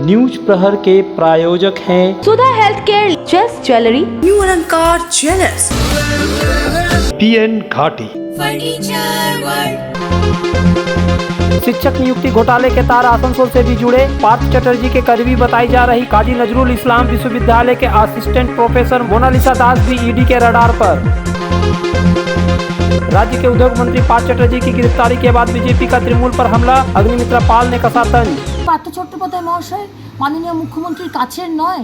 News प्रहर के प्रायोजक हैं Sudha health care just jewellery, new Alankar jewellers, PN Ghati. शिक्षक नियुक्ति घोटाले के तार आसनसोल से भी जुड़े। पार्थ चटर्जी के करीबी बताई जा रही काजी नजरुल इस्लाम विश्वविद्यालय के असिस्टेंट प्रोफेसर मोनालिसा दास भी ईडी के रडार पर। राज्य के उद्योग मंत्री पार्थ चटर्जी की गिरफ्तारी के बाद बीजेपी का तृणमूल पर हमला, अग्निमित्रा पाल ने कसा तंज। पार्थ चट्टोपाध्याय महाशय माननीय मुख्यमंत्री काछेर नय।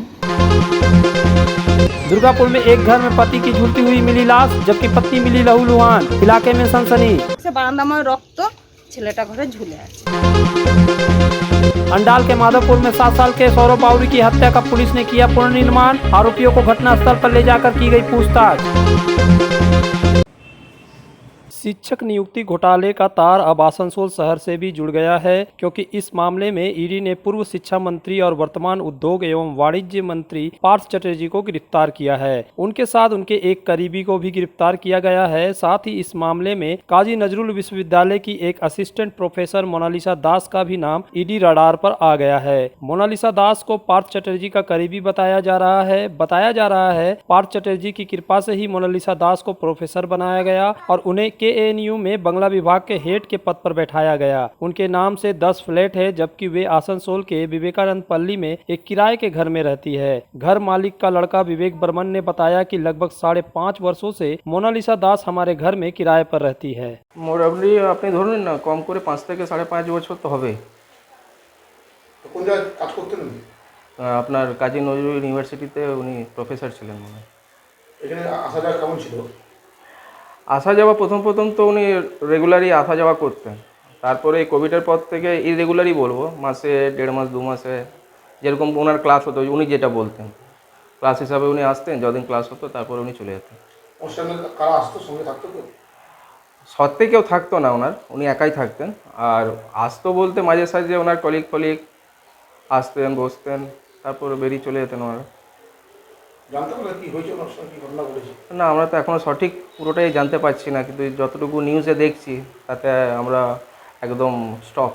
दुर्गापुर में एक घर में पति की झूलती हुई मिली लाश, जबकि पत्नी मिली लहूलुहान। इलाके में सनसनी। बारान्दामय रक्त, ছেলেটা ঘরে ঝুলে আছে। अंडाल के माधवपुर में 7 साल के सौरभ बाउरी की हत्या का पुलिस ने किया पुनर्निर्माण। आरोपियों को घटनास्थल पर ले जाकर की गई पूछताछ। शिक्षक नियुक्ति घोटाले का तार अब आसनसोल शहर से भी जुड़ गया है, क्योंकि इस मामले में ईडी ने पूर्व शिक्षा मंत्री और वर्तमान उद्योग एवं वाणिज्य मंत्री पार्थ चटर्जी को गिरफ्तार किया है। उनके साथ उनके एक करीबी को भी गिरफ्तार किया गया है। साथ ही इस मामले में काजी नजरुल विश्वविद्यालय की एक असिस्टेंट प्रोफेसर मोनालिसा दास का भी नाम ईडी रडार पर आ गया है। मोनालिसा दास को पार्थ चटर्जी का करीबी बताया जा रहा है। पार्थ चटर्जी की कृपा से ही मोनालिसा दास को प्रोफेसर बनाया गया और उन्हें KNU में बंगला विभाग के हेड के पद पर बैठाया गया। उनके नाम से 10 फ्लैट है, जबकि वे आसनसोल के विवेकानंद पल्ली में एक किराए के घर में रहती है। घर मालिक का लड़का विवेक बर्मन ने बताया कि लगभग 5.5 वर्षों से मोनालिसा दास हमारे घर में किराए पर रहती है। मोटामुटी अपनी धरुन ना कम करे 5 থেকে 5.5 বছর তো হবে। কোন জায়গায় কাজ করতেন উনি? আপনার কাজী নজরুল ইউনিভার্সিটিতে উনি প্রফেসর ছিলেন মনে হয়। এখানে আসা যাওয়া কেমন ছিল? আসা যাওয়া প্রথম তো উনি রেগুলারই আসা যাওয়া করতেন। তারপরে এই কোভিডের পর থেকে ইরেগুলারই বলবো, মাসে 1.5 মাস 2 মাসে যেরকম ওনার ক্লাস হতো উনি যেটা বলতেন ক্লাস হিসাবে উনি আসতেন। যদিন ক্লাস হতো তারপরে উনি চলে যেতেন। ওর সঙ্গে কারা আসতো, সঙ্গে থাকতো তো? সত্যি কেউ থাকতো না ওনার, উনি একাই থাকতেন। আর আসতো বলতে মাঝে সাঝে ওনার কলিগ আসতেন, বসতেন, তারপরে বেরিয়ে চলে যেতেন ওনারা। জানতে পারলে কি হয়েছে, ওনার সঙ্গে কি ঘটনা ঘটেছে? না, আমরা তো এখনও সঠিক পুরোটাই জানতে পারছি না, কিন্তু যতটুকু নিউজে দেখছি তাতে আমরা একদম স্টপ।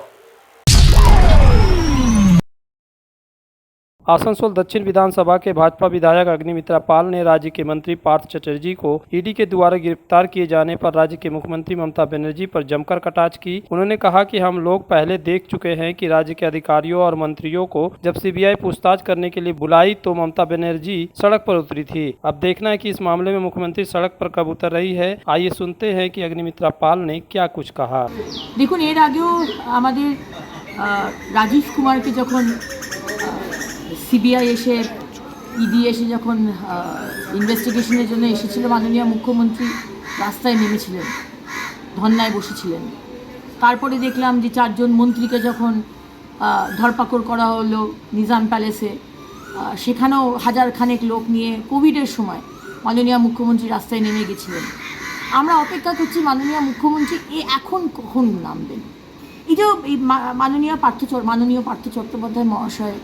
आसनसोल दक्षिण विधानसभा के भाजपा विधायक अग्निमित्रा पाल ने राज्य के मंत्री पार्थ चटर्जी को ईडी के द्वारा गिरफ्तार किए जाने पर राज्य के मुख्यमंत्री ममता बनर्जी पर जमकर कटाक्ष की। उन्होंने कहा कि हम लोग पहले देख चुके हैं कि राज्य के अधिकारियों और मंत्रियों को जब CBI पूछताछ करने के लिए बुलाई तो ममता बनर्जी सड़क पर उतरी थी। अब देखना है कि इस मामले में मुख्यमंत्री सड़क पर कब उतर रही है। आइए सुनते हैं कि अग्निमित्रा पाल ने क्या कुछ कहा। দেখুন, এর আগেও আমাদের রাজীব কুমারকে যখন CBI এসে ইডি এসে যখন ইনভেস্টিগেশনের জন্য এসেছিল, মাননীয় মুখ্যমন্ত্রী রাস্তায় নেমেছিলেন, ধর্নায় বসেছিলেন। তারপরে দেখলাম যে 4 জন মন্ত্রীকে যখন ধরপাকড় করা হলো নিজাম প্যালেসে, সেখানেও হাজারখানেক লোক নিয়ে কোভিডের সময় মাননীয় মুখ্যমন্ত্রী রাস্তায় নেমে গেছিলেন। আমরা অপেক্ষা করছি মাননীয় মুখ্যমন্ত্রী এখন কখন নামবেন। এই যে মাননীয় পার্থ চট্টোপাধ্যায় মহাশয়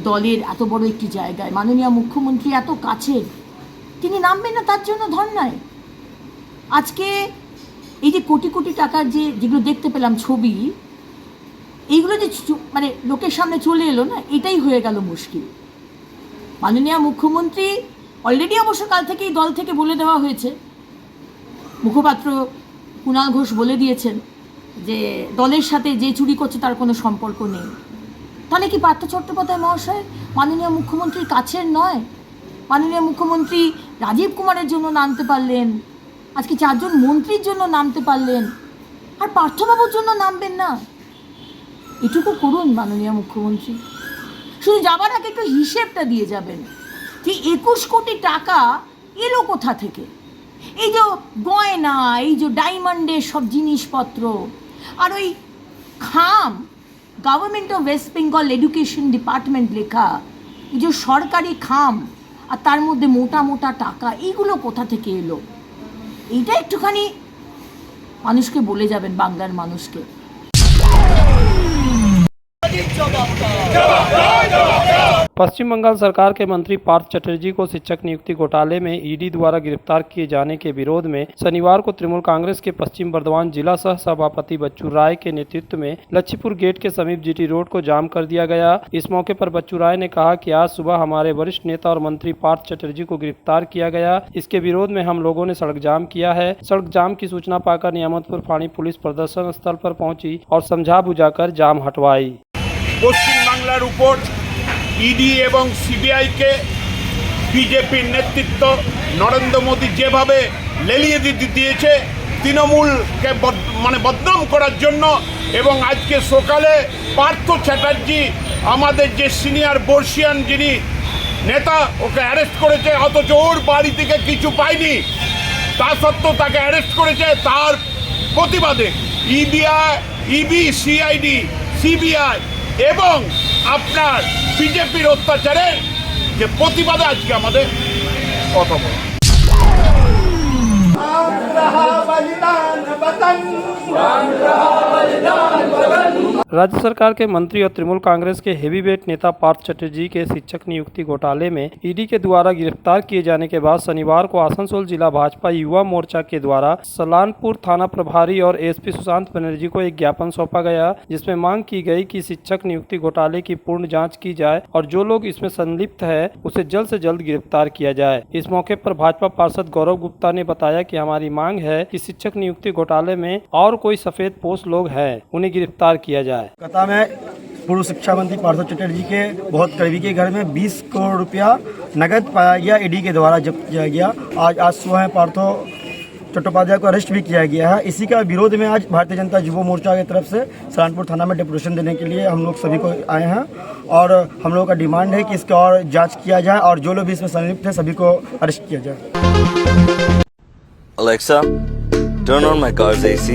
দলের এত বড় একটি জায়গায় মাননীয় মুখ্যমন্ত্রী এত কাছের, তিনি নামবেন না তার জন্য ধর্নায়? আজকে এই যে কোটি কোটি টাকার যেগুলো দেখতে পেলাম ছবি, এইগুলো যে মানে লোকের সামনে চলে এলো না, এটাই হয়ে গেল মুশকিল। মাননীয় মুখ্যমন্ত্রী অলরেডি অবশ্য কাল থেকেই দল থেকে বলে দেওয়া হয়েছে, মুখপাত্র কুণাল ঘোষ বলে দিয়েছেন যে দলের সাথে যে চুরি করছে তার কোনো সম্পর্ক নেই। তাহলে কি পার্থ চট্টোপাধ্যায় মহাশয় মাননীয় মুখ্যমন্ত্রীর কাছের নয়? মাননীয় মুখ্যমন্ত্রী রাজীব কুমারের জন্য নামতে পারলেন, আজকে 4 জন মন্ত্রীর জন্য নামতে পারলেন, আর পার্থবাবুর জন্য নামবেন না? এটুকু করুন মাননীয় মুখ্যমন্ত্রী। শুধু যাবার আগে একটু হিসেবটা দিয়ে যাবেন যে 21 কোটি টাকা এলো কোথা থেকে। এই যে গয়না, এই যে ডায়মন্ডের সব জিনিসপত্র, আর ওই খাম government of West Bengal education department লেখা, এই যে সরকারি খাম, আর তার মধ্যে মোটা মোটা টাকা, এইগুলো কোথা থেকে এলো? এইটা একটুখানি মানুষকে বলে যাবেন, বাংলার মানুষকে। पश्चिम बंगाल सरकार के मंत्री पार्थ चटर्जी को शिक्षक नियुक्ति घोटाले में ईडी द्वारा गिरफ्तार किए जाने के विरोध में शनिवार को तृणमूल कांग्रेस के पश्चिम बर्धमान जिला सह सभापति बच्चू राय के नेतृत्व में लच्छीपुर गेट के समीप जीटी रोड को जाम कर दिया गया। इस मौके पर बच्चू राय ने कहा कि आज सुबह हमारे वरिष्ठ नेता और मंत्री पार्थ चटर्जी को गिरफ्तार किया गया। इसके विरोध में हम लोगों ने सड़क जाम किया है। सड़क जाम की सूचना पाकर नियामतपुर फाड़ी पुलिस प्रदर्शन स्थल पर पहुंची और समझा बुझाकर जाम हटवाई। पश्चिम बांगलार ऊपर ईडी एवं सीबीआई के बीजेपी नेतृत्व नरेंद्र मोदी যেভাবে লেলিয়ে দিয়েছে তৃণমূলকে মানে বদনাম করার জন্য এবং আজকে সকালে পার্থ চ্যাটার্জি আমাদের যে সিনিয়র বর্ষিয়ান যিনি নেতা ওকে অ্যারেস্ট করেছে অথচ ওর বাড়ি থেকে কিছু পায়নি তা সত্ত্বেও তাকে অ্যারেস্ট করেছে তার প্রতিবাদে ইবি সিআইডি সিবিআই এবং আপনার বিজেপির অত্যাচারের যে প্রতিবাদে আজকে আমাদের কথা বলা। राज्य सरकार के मंत्री और तृणमूल कांग्रेस के हेवीवेट नेता पार्थ चटर्जी के शिक्षक नियुक्ति घोटाले में ईडी के द्वारा गिरफ्तार किए जाने के बाद शनिवार को आसनसोल जिला भाजपा युवा मोर्चा के द्वारा सलानपुर थाना प्रभारी और एसपी सुशांत बनर्जी को एक ज्ञापन सौंपा गया, जिसमें मांग की गई कि शिक्षक नियुक्ति घोटाले की पूर्ण जांच की जाए और जो लोग इसमें संलिप्त है उसे जल्द से जल्द गिरफ्तार किया जाए। इस मौके पर भाजपा पार्षद गौरव गुप्ता ने बताया कि हमारी मांग है कि शिक्षक नियुक्ति घोटाले में और कोई सफेद पोस्ट लोग हैं उन्हें गिरफ्तार किया जाए। कथा में पूर्व शिक्षा मंत्री पार्थ चटर्जी के बहुत करीबी के घर में 20 करोड़ रुपया नगद पाया गया, ईडी के द्वारा जब्त किया गया। आज सुबह पार्थो चट्टोपाध्याय को अरेस्ट भी किया गया है। इसी का विरोध में आज भारतीय जनता युवा मोर्चा की तरफ से सलानपुर थाना में डेपुटेशन देने के लिए हम लोग सभी को आए हैं और हम लोगों का डिमांड है कि इसका और जांच किया जाए और जो लोग भी इसमें संलिप्त हैं सभी को अरेस्ट किया जाए। Alexa, turn on my car's AC.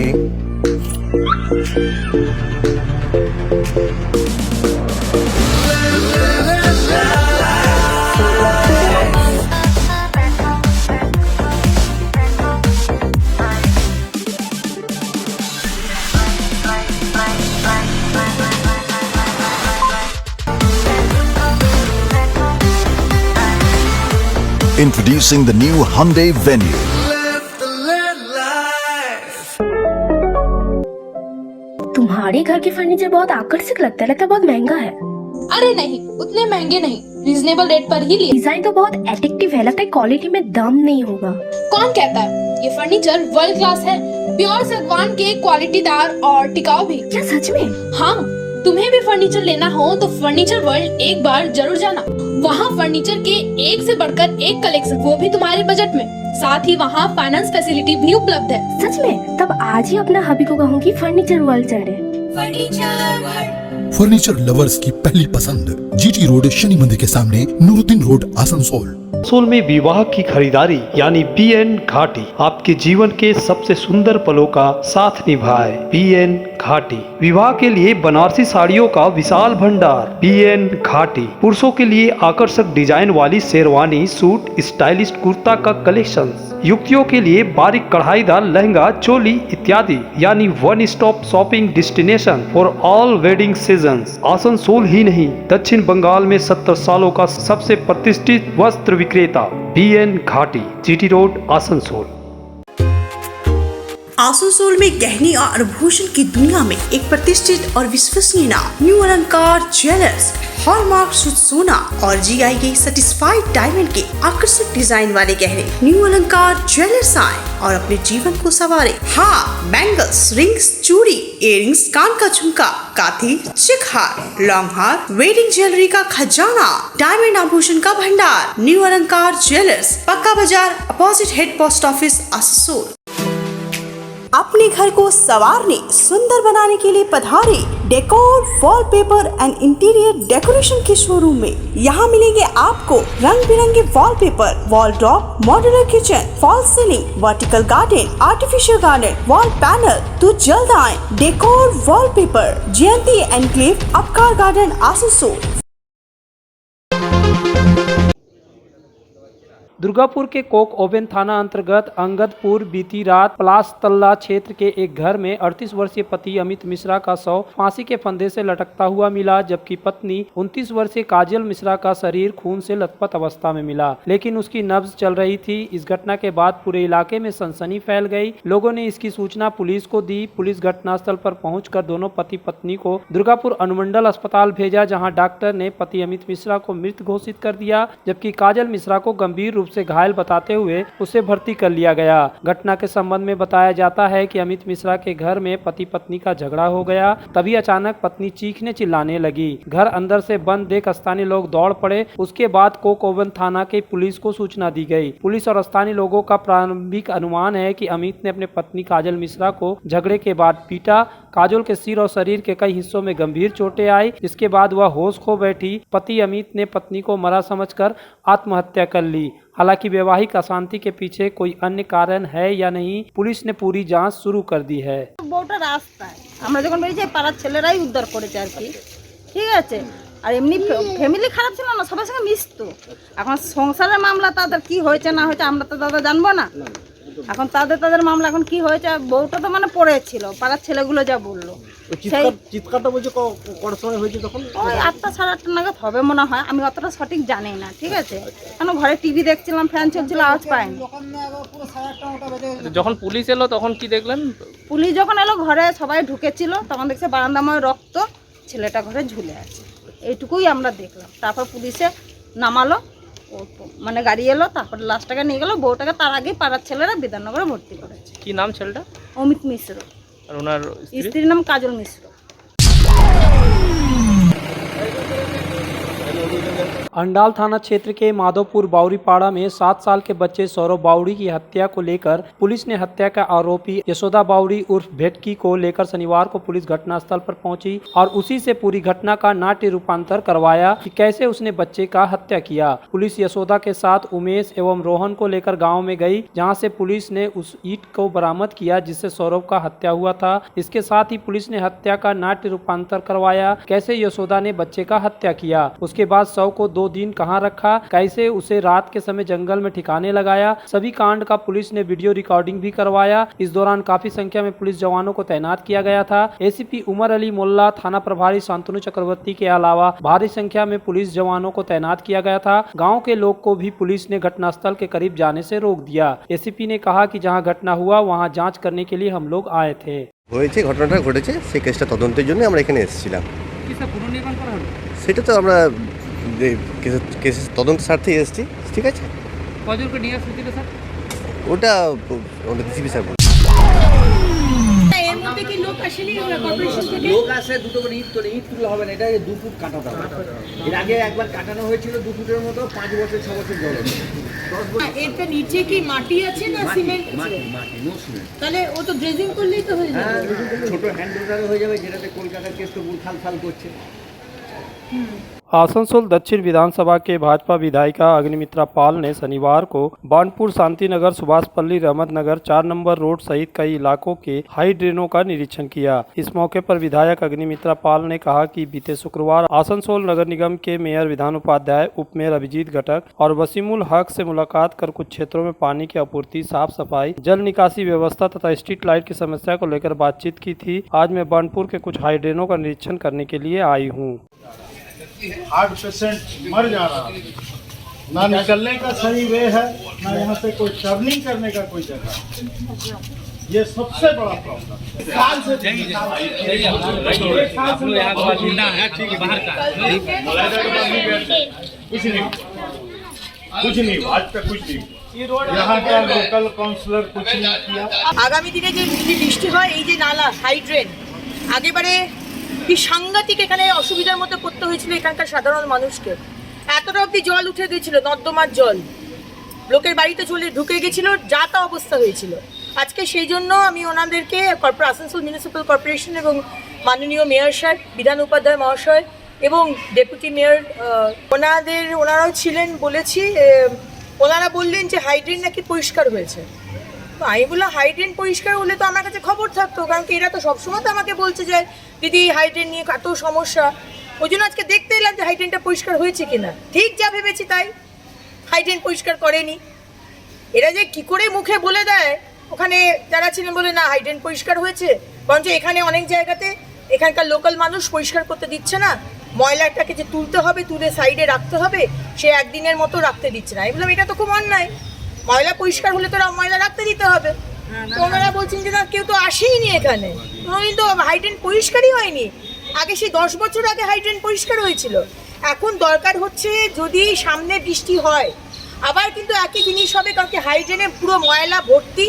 Introducing the new Hyundai Venue. तुम्हारे घर के फर्नीचर बहुत आकर्षक लगता है बहुत महंगा है। अरे नहीं, उतने महंगे नहीं, रीजनेबल रेट पर ही लिए। डिजाइन तो बहुत एट्रैक्टिव है, लगता है क्वालिटी में दम नहीं होगा। कौन कहता है? ये फर्नीचर वर्ल्ड क्लास है, प्योर सागवान के, क्वालिटीदार और टिकाऊ भी। क्या सच में? हाँ, तुम्हें भी फर्नीचर लेना हो तो फर्नीचर वर्ल्ड एक बार जरूर जाना। वहाँ फर्नीचर के एक से बढ़कर एक कलेक्शन, वो भी तुम्हारे बजट में। साथ ही वहाँ फाइनेंस फैसिलिटी भी उपलब्ध है। सच में? तब आज ही अपना हबी को कहूँगी फर्नीचर वर्ल्ड चले। फर्नीचर लवर्स की पहली पसंद, जीटी रोड शनि मंदिर के सामने, नूरुद्दीन रोड, आसनसोल। आसनसोल में विवाह की खरीदारी यानी बीएन घाटी आपके जीवन के सबसे सुंदर पलों का साथ निभाए। बीएन घाटी विवाह के लिए बनारसी साड़ियों का विशाल भंडार। बीएन घाटी पुरुषों के लिए आकर्षक डिजाइन वाली शेरवानी, सूट, स्टाइलिश कुर्ता का कलेक्शन, युवतियों के लिए बारीक कढ़ाईदार लहंगा, चोली इत्यादि, यानी one stop shopping destination for all wedding seasons. Asansol ही नहीं, दक्षिण बंगाल में 70 सालों का सबसे प्रतिष्ठित वस्त्र विक्रेता बीएन घाटी, जीटी रोड, आसनसोल। आसनसोल में गहने और आभूषण की दुनिया में एक प्रतिष्ठित और विश्वसनीय नाम न्यू अलंकार ज्वेलर्स, हॉलमार्क शुद्ध सोना और GI सर्टिफाइड डायमंड के आकर्षक डिजाइन वाले गहने न्यू अलंकार ज्वेलर्स आए और अपने जीवन को संवारे। हाँ, बैंगल्स, रिंग्स, चूड़ी, इयररिंग्स, कान का झुमका, काथी, चिक हार, लॉन्ग हार, वेडिंग ज्वेलरी का खजाना, डायमंड आभूषण का भंडार। न्यू अलंकार ज्वेलर्स, पक्का बाजार, opposite head post office, Asansol. अपने घर को संवारने, सुंदर बनाने के लिए पधारे decor, wallpaper and interior decoration के शोरूम में। यहाँ मिलेंगे आपको रंग बिरंगे wallpaper, wall drop, modular kitchen, fall ceiling, vertical garden, artificial garden, wall panel. तो जल्द आए डेकोर वॉलपेपर, जयंती एनक्लेव, अपकार गार्डन, आसनसोल। दुर्गापुर के कोक ओबन थाना अंतर्गत अंगदपुर बीती रात पलास तल्ला क्षेत्र के एक घर में 38 वर्षीय पति अमित मिश्रा का शव फांसी के फंदे से लटकता हुआ मिला, जबकि पत्नी 29 वर्षीय काजल मिश्रा का शरीर खून से लथपथ अवस्था में मिला, लेकिन उसकी नब्ज चल रही थी। इस घटना के बाद पूरे इलाके में सनसनी फैल गई। लोगों ने इसकी सूचना पुलिस को दी। पुलिस घटनास्थल पर पहुंचकर दोनों पति पत्नी को दुर्गापुर अनुमंडल अस्पताल भेजा, जहां डॉक्टर ने पति अमित मिश्रा को मृत घोषित कर दिया, जबकि काजल मिश्रा को गंभीर रूप से घायल बताते हुए उसे भर्ती कर लिया गया। घटना के संबंध में बताया जाता है कि अमित मिश्रा के घर में पति पत्नी का झगड़ा हो गया, तभी अचानक पत्नी चीखने चिल्लाने लगी। घर अंदर से बंद देख स्थानीय लोग दौड़ पड़े। उसके बाद कोक ओबन थाना के पुलिस को सूचना दी गई। पुलिस और स्थानीय लोगों का प्रारंभिक अनुमान है कि अमित ने अपने पत्नी काजल मिश्रा को झगड़े के बाद पीटा। काजल के सिर और शरीर के कई हिस्सों में गंभीर चोटें आई, जिसके बाद वह होश खो बैठी। पति अमित ने पत्नी को मरा समझकर आत्महत्या कर ली। हालांकि वैवाहिक अशांति के पीछे कोई अन्य कारण है या नहीं, पुलिस ने पूरी जांच शुरू कर दी है। বউটা রাস্তায় আমরা যখন বেরিয়েছি পাড়ার ছেলেরাই উদ্ধার করেছে আর কি, ঠিক আছে। আর এমনি ফ্যামিলি খারাপ ছিল না, সবার সঙ্গে মিশতো। এখন সংসারের মামলা তাদের কি হয়েছে না হয়েছে আমরা তো দাদা জানবো না। এখন তাদের মামলা এখন কি হয়েছে, বউটা তো মানে পড়েছিল, পাড়ার ছেলেগুলো যা বললো। চিৎকারটা বলছে কত সময় হয়েছে তখন? ওই 8টা সাড়ে 8টা নাগাদ হবে মনে হয়, আমি অতটা সঠিক জানি না, ঠিক আছে। কেন ঘরে টিভি দেখছিলাম, ফ্যান চলছিল, আওয়াজ পাইনি। যখন পুলিশ এলো তখন কি দেখলেন? পুলিশ যখন এলো ঘরে সবাই ঢুকেছিল, তখন দেখছে বারান্দাময় রক্ত, ছেলেটা ঘরে ঝুলে আছে, এইটুকুই আমরা দেখলাম। তারপর পুলিশে নামালো, মানে গাড়ি এলো, তারপর লাশটাকে নিয়ে গেলো। বউটাকে তার আগেই পাড়ার ছেলেরা বিধাননগরে ভর্তি করেছে। কি নাম ছেলেটা? অমিত মিশ্র। আর ওনার স্ত্রীর নাম কাজল মিশ্র। अंडाल थाना क्षेत्र के माधोपुर बावरीपाड़ा में 7 साल के बच्चे सौरभ बावड़ी की हत्या को लेकर पुलिस ने हत्या का आरोपी यशोदा बावड़ी उर्फ भेटकी को लेकर शनिवार को पुलिस घटनास्थल पर पहुंची और उसी से पूरी घटना का नाट्य रूपांतर करवाया कि कैसे उसने बच्चे का हत्या किया। पुलिस यशोदा के साथ उमेश एवं रोहन को लेकर गाँव में गई, जहाँ से पुलिस ने उस ईंट को बरामद किया जिससे सौरभ का हत्या हुआ था। इसके साथ ही पुलिस ने हत्या का नाट्य रूपांतर करवाया, कैसे यशोदा ने बच्चे का हत्या किया। उसके बाद शव को 2 दिन कहां रखा, कैसे उसे रात के समय जंगल में ठिकाने लगाया, सभी कांड का पुलिस ने वीडियो रिकॉर्डिंग भी करवाया। इस दौरान काफी संख्या में पुलिस जवानों को तैनात किया गया था। एसीपी उमर अली मोल्ला, थाना प्रभारी शांतनु चक्रवर्ती के अलावा भारी संख्या में पुलिस जवानों को तैनात किया गया था। गाँव के लोग को भी पुलिस ने घटनास्थल के करीब जाने से रोक दिया। एसीपी ने कहा कि जहाँ घटना हुआ वहाँ जाँच करने के लिए हम लोग आए थे। ঘটনাটা ঘটেছে, সেই কেসটা তদন্তের জন্য আমরা এখানে এসেছিলাম। সেটা তো আমরা কেসের তদন্ত স্বার্থে এসেছি, ঠিক আছে। কজনকে নিয়ে আসছিল স্যার? ওটা ডিসিপি স্যার। এর মধ্যে কি লোক আসেনি কর্পোরেশন থেকে? লোক আসে, দুটো করে ইট তোলে, ইট তুলে হবে না, এটা 2 ফুট কাটাতে হবে। এর আগে একবার কাটানো হয়েছিল 2 ফুটের মতো, 5 বছর 6 বছর জল আছে। 10 বছর। এরটা নিচে কি মাটি আছে না সিমেন্ট আছে? মাটি, নো সিমেন্ট। তাহলে ও তো ড্রেজিং করলেই তো হয়ে যাবে। ছোট হ্যান্ড লোডারে হয়ে যাবে, যেটাতে কলকাতার কেস তো খাল করছে। आसनसोल दक्षिण विधानसभा के भाजपा विधायिका अग्निमित्रा पाल ने शनिवार को बानपुर, शांतिनगर, सुभाषपल्ली, रहमतनगर, 4 नंबर रोड सहित कई इलाकों के हाई ड्रेनों का निरीक्षण किया। इस मौके पर विधायक अग्निमित्रा पाल ने कहा कि बीते शुक्रवार आसनसोल नगर निगम के मेयर विधान उपाध्याय, उप मेयर अभिजीत घटक और वसीमुल हक से मुलाकात कर कुछ क्षेत्रों में पानी की आपूर्ति, साफ सफाई, जल निकासी व्यवस्था तथा स्ट्रीट लाइट की समस्या को लेकर बातचीत की थी। आज मैं बानपुर के कुछ हाई ड्रेनों का निरीक्षण करने के लिए आई हूँ। हार्ट पेशेंट मर जा रहा है, ना निकलने का सही वे है, ना यहाँ से कोई टर्निंग करने का कोई जगह। ये सबसे बड़ा प्रॉब्लम साल से कुछ नहीं आज तक कुछ नहीं, यहाँ का लोकल काउंसलर कुछ नहीं किया। আগামী দিনে যে বৃষ্টি হয়, এই যে নালা হাইড্রেন, আগেবারে কি সাংঘাতিক এখানে অসুবিধার মধ্যে পড়তে হয়েছিল এখানকার সাধারণ মানুষকে। এতটা অবধি জল উঠে গেছিল, নর্দমার জল লোকের বাড়িতে চলে ঢুকে গেছিল, যা তা অবস্থা হয়েছিল। আজকে সেই জন্য আমি ওনাদেরকে আসানসোল মিউনিসিপ্যাল কর্পোরেশন এবং মাননীয় মেয়র সাহেব, বিধান উপাধ্যায় মহাশয় এবং ডেপুটি মেয়র ওনারাও ছিলেন, বলেছি। ওনারা বললেন যে হাইড্রেন নাকি পরিষ্কার হয়েছে। তো আমি বললাম হাইড্রেন পরিষ্কার হলে তো আমার কাছে খবর থাকতো, কারণ কি এরা তো সবসময় তো আমাকে বলছে যে দিদি হাইড্রেন নিয়ে এত সমস্যা। ওই জন্য আজকে দেখতে এলাম যে হাইড্রেনটা পরিষ্কার হয়েছে কিনা। ঠিক যা ভেবেছি তাই, হাইড্রেন পরিষ্কার করেনি। এরা যে কি করে মুখে বলে দেয়, ওখানে যারা ছিলেন বলে না হাইড্রেন পরিষ্কার হয়েছে, বরঞ্চ এখানে অনেক জায়গাতে এখানকার লোকাল মানুষ পরিষ্কার করতে দিচ্ছে না, ময়লাটাকে যে তুলতে হবে, তুলে সাইডে রাখতে হবে, সে একদিনের মতো রাখতে দিচ্ছে না। আমি বললাম এটা তো খুব অন্যায়, ময়লা পরিষ্কার হলে তো ময়লা রাখতে দিতে হবে। তো ওনারা বলছেন যে না কেউ তো আসেইনি এখানে, কিন্তু হাইড্রেন পরিষ্কারই হয়নি। আগে সেই 10 বছর আগে হাইড্রেন পরিষ্কার হয়েছিল। এখন দরকার হচ্ছে যদি সামনে বৃষ্টি হয় আবার কিন্তু একই জিনিস হবে, কারণ কি হাইড্রেনে পুরো ময়লা ভর্তি,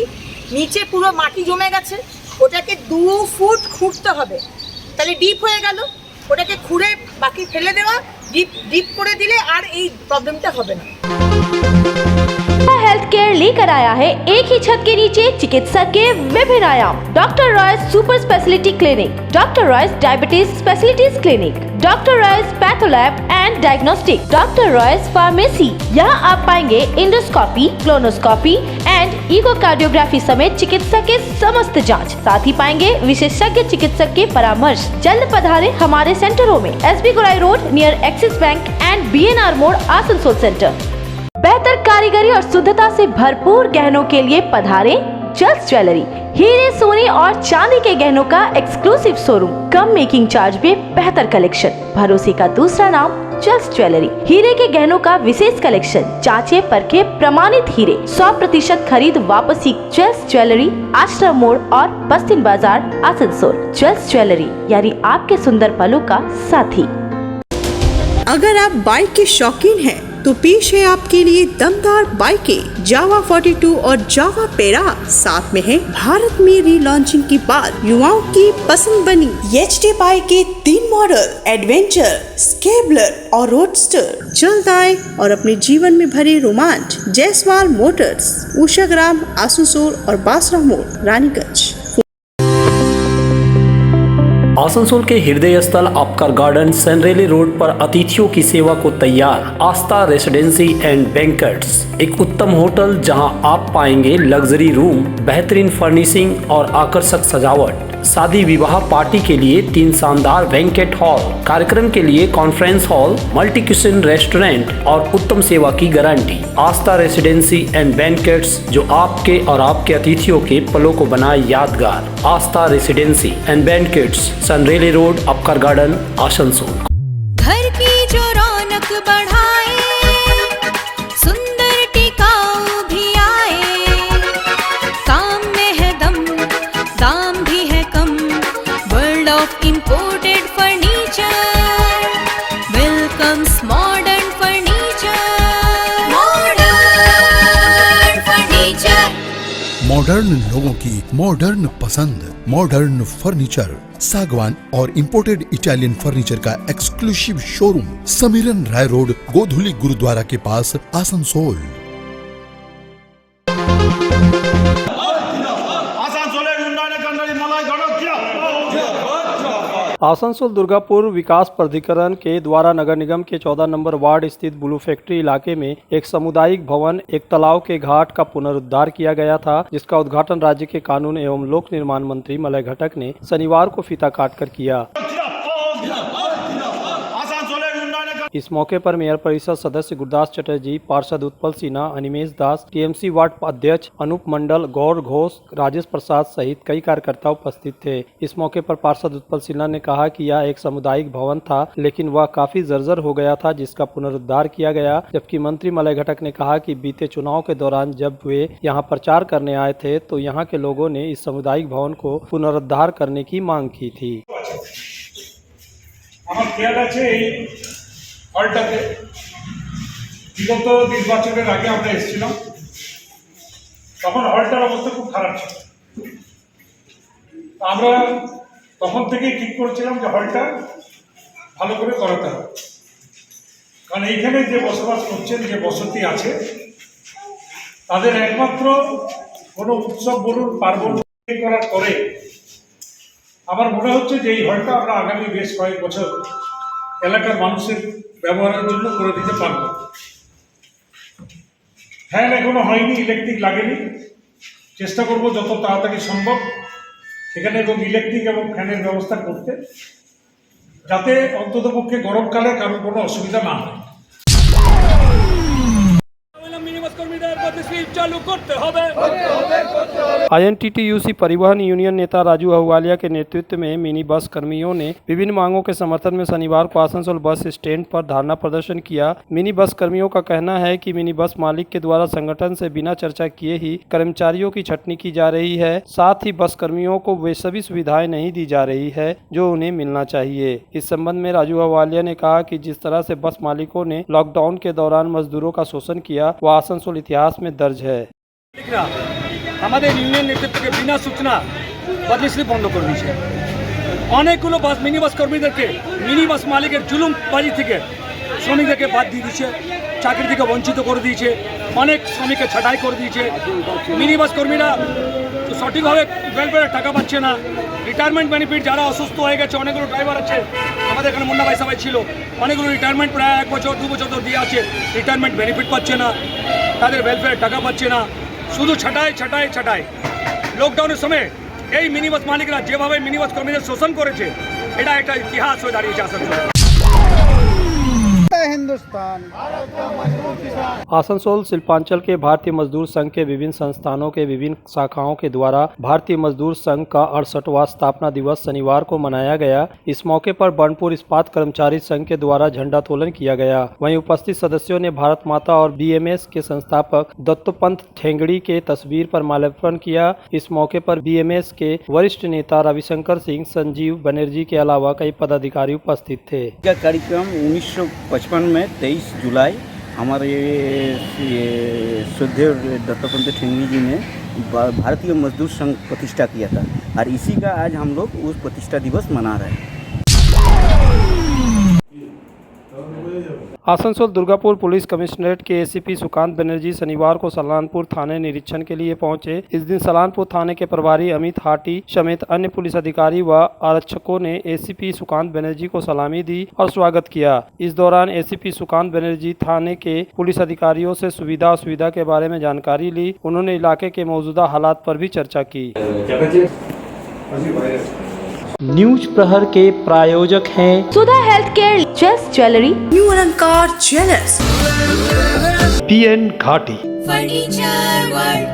নিচে পুরো মাটি জমে গেছে, ওটাকে 2 ফুট খুঁড়তে হবে, তাহলে ডিপ হয়ে গেল, ওটাকে খুঁড়ে বাকি ফেলে দেওয়া, ডিপ করে দিলে আর এই প্রবলেমটা হবে না। हेल्थ केयर लेकर आया है एक ही छत के नीचे चिकित्सा के विभिन्न आयाम। Doctor Royce super speciality clinic, doctor Royce diabetes specialities clinic, doctor Royce patholab and diagnostic, doctor Royce pharmacy. यहाँ आप पाएंगे इंडोस्कोपी, क्लोनोस्कोपी एंड इकोकार्डियोग्राफी समेत चिकित्सा के समस्त जांच। साथ ही पाएंगे विशेषज्ञ चिकित्सक के परामर्श। जल्द पधारे हमारे सेंटरों में SB Gorai road near axis bank and BNR मोड़ आसनसोल सेंटर। बेहतर कारीगरी और शुद्धता से भरपूर गहनों के लिए पधारे जल्स ज्वेलरी। हीरे, सोने और चांदी के गहनों का एक्सक्लूसिव शोरूम, कम मेकिंग चार्ज में बेहतर कलेक्शन, भरोसे का दूसरा नाम जल्स ज्वेलरी। हीरे के गहनों का विशेष कलेक्शन, जांचे परखे प्रमाणित हीरे, 100% खरीद वापसी। जल्स ज्वेलरी, आश्रम मोड़ और बस्तिन बाजार आसनसोल। जल्स ज्वेलरी यानी आपके सुंदर पलों का साथी। अगर आप बाइक के शौकीन हैं तो पेश है आपके लिए दमदार बाइकें जावा 42 और जावा पेरा। साथ में है भारत में रीलॉन्चिंग के बाद युवाओं की पसंद बनी HD बाइक के 3 मॉडल एडवेंचर, स्केबलर और रोडस्टर। जल्द आए और अपने जीवन में भरे रोमांच। जयसवाल मोटर्स, उषाग्राम, आसनसोल और बासरा मोड़, रानीगंज। आसनसोल के हृदय स्थल आपकर गार्डन सनरेली रोड पर अतिथियों की सेवा को तैयार आस्था रेसिडेंसी एंड बैंक्वेट्स, एक उत्तम होटल जहां आप पाएंगे लग्जरी रूम, बेहतरीन फर्निशिंग और आकर्षक सजावट। शादी विवाह पार्टी के लिए 3 शानदार बैंकेट हॉल, कार्यक्रम के लिए conference hall, multi kitchen restaurant और उत्तम सेवा की guarantee. Aastha residency and banquets, जो आपके और आपके अतिथियों के पलों को बनाए यादगार। Aastha residency and banquets, Sen Raleigh road, Upkar garden, Asansol. घर की जो रौनक बढ़ाए, सुंदर टिकाऊ भी आए, काम में है दम, दाम भी है कम। World of imported furniture welcomes modern furniture. Modern furniture, modern लोगों की मॉडर्न पसंद, मॉडर्न फर्नीचर, सागवान और इंपोर्टेड इटालियन फर्नीचर का exclusive showroom, Samiran Rai road, Godhuli Gurudwara के पास, आसनसोल। आसनसोल दुर्गापुर विकास प्राधिकरण के द्वारा नगर निगम के 14 नंबर वार्ड स्थित ब्लू फैक्ट्री इलाके में एक सामुदायिक भवन, एक तालाब के घाट का पुनरुद्धार किया गया था, जिसका उद्घाटन राज्य के कानून एवं लोक निर्माण मंत्री मलय घटक ने शनिवार को फीता काटकर किया। इस मौके पर मेयर परिषद सदस्य गुरदास चटर्जी, पार्षद उत्पल सिन्हा, अनिमेश दास, टीएमसी वार्ड अध्यक्ष अनूप मंडल, गौर घोष, राजेश प्रसाद सहित कई कार्यकर्ता उपस्थित थे। इस मौके पर पार्षद उत्पल सिन्हा ने कहा कि यह एक सामुदायिक भवन था, लेकिन वह काफी जर्जर हो गया था, जिसका पुनरुद्धार किया गया। जबकि मंत्री मलय घटक ने कहा कि बीते चुनाव के दौरान जब वे यहाँ प्रचार करने आए थे तो यहाँ के लोगों ने इस सामुदायिक भवन को पुनरुद्धार करने की मांग की थी। হলটাতে বিগত 20 বছরের আগে আমরা এসেছিলাম, তখন হলটার অবস্থা খুব খারাপ ছিল। আমরা তখন থেকেই ঠিক করেছিলাম যে হলটা ভালো করে করাতে হবে, কারণ এইখানে যে বসবাস করছেন, যে বসতি আছে, তাদের একমাত্র কোনো উৎসব বলুন, পার্বণ করার পরে আমার মনে হচ্ছে যে এই হলটা আমরা আগামী বেশ কয়েক বছর এলাকার মানুষের ব্যবহারের জন্য করে দিতে পারবো। ফ্যান এখনো হয়নি, ইলেকট্রিক লাগেনি, চেষ্টা করব যত তাড়াতাড়ি সম্ভব এখানে এবং ইলেকট্রিক এবং ফ্যানের ব্যবস্থা করতে, যাতে অন্ততপক্ষে গরমকালে কারোর কোনো অসুবিধা না হয়। INTTUC परिवहन यूनियन नेता राजू अहलुवालिया के नेतृत्व में मिनी बस कर्मियों ने विभिन्न मांगों के समर्थन में शनिवार को आसनसोल बस स्टैंड पर धरना प्रदर्शन किया। मिनी बस कर्मियों का कहना है कि मिनी बस मालिक के द्वारा संगठन से बिना चर्चा किए ही कर्मचारियों की छटनी की जा रही है। साथ ही बस कर्मियों को वे सभी सुविधाएं नहीं दी जा रही है जो उन्हें मिलना चाहिए। इस संबंध में राजू अहलुवालिया ने कहा कि जिस तरह से बस मालिकों ने लॉकडाउन के दौरान मजदूरों का शोषण किया वह आसनसोल इतिहास में दर्ज है। আমাদের ইউনিয়ন নেতৃত্বকে বিনা সূচনা বদলি স্লিপ বন্ধ করে দিয়েছে। অনেকগুলো বাস মিনি বাস কর্মীদেরকে মিনি বাস মালিকের জুলুমবাজি থেকে শ্রমিকদেরকে বাদ দিয়ে দিয়েছে, চাকরি থেকে বঞ্চিত করে দিয়েছে, অনেক শ্রমিককে ছাঁটাই করে দিয়েছে। মিনি বাস কর্মীরা সঠিকভাবে ওয়েলফেয়ারের টাকা পাচ্ছে না। রিটায়ারমেন্ট বেনিফিট যারা অসুস্থ হয়ে গেছে, অনেকগুলো ড্রাইভার আছে আমাদের এখানে মুন্না ভাই সবাই ছিল, অনেকগুলো রিটায়ারমেন্ট প্রায় 1 বছর 2 বছর ধরে দিয়ে আছে, রিটায়ারমেন্ট বেনিফিট পাচ্ছে না, তাদের ওয়েলফেয়ারের টাকা পাচ্ছে না, শুধু ছাঁটাই ছাঁটাই ছাঁটাই। লকডাউনের সময় এই মিনি বাস মালিকরা যেভাবে মিনি বাস কর্মীদের শোষণ করেছে এটা একটা ইতিহাস হয়ে দাঁড়িয়েছে আসানসোলে। आसनसोल शिल्पांचल के भारतीय मजदूर संघ के विभिन्न संस्थानों के विभिन्न शाखाओं के द्वारा भारतीय मजदूर संघ का 68वां स्थापना दिवस शनिवार को मनाया गया। इस मौके पर बर्नपुर इस्पात कर्मचारी संघ के द्वारा झंडोत्तोलन किया गया। वहीं उपस्थित सदस्यों ने भारत माता और BMS के संस्थापक दत्तोपंत ठेंगड़ी के तस्वीर पर माल्यार्पण किया। इस मौके पर BMS के वरिष्ठ नेता रविशंकर सिंह, संजीव बनर्जी के अलावा कई पदाधिकारी उपस्थित थे। कार्यक्रम 1955 में 23 जुलाई हमारे श्रद्धेय दत्तोपंत ठेंगड़ी जी ने भारतीय मजदूर संघ प्रतिष्ठा किया था और इसी का आज हम लोग उस प्रतिष्ठा दिवस मना रहे हैं। आसनसोल दुर्गापुर पुलिस कमिश्नरेट के ACP सुकांत बनर्जी शनिवार को सलानपुर थाने निरीक्षण के लिए पहुंचे। इस दिन सलानपुर थाने के प्रभारी अमित हाटी समेत अन्य पुलिस अधिकारी व आरक्षकों ने ACP सुकांत बनर्जी को सलामी दी और स्वागत किया। इस दौरान ACP सुकांत बनर्जी थाने के पुलिस अधिकारियों से सुविधा असुविधा के बारे में जानकारी ली। उन्होंने इलाके के मौजूदा हालात पर भी चर्चा की। न्यूज प्रहर के प्रायोजक हैं Sudha health care, just jewellery, new Alankar jewellers, PN Ghati, furniture world.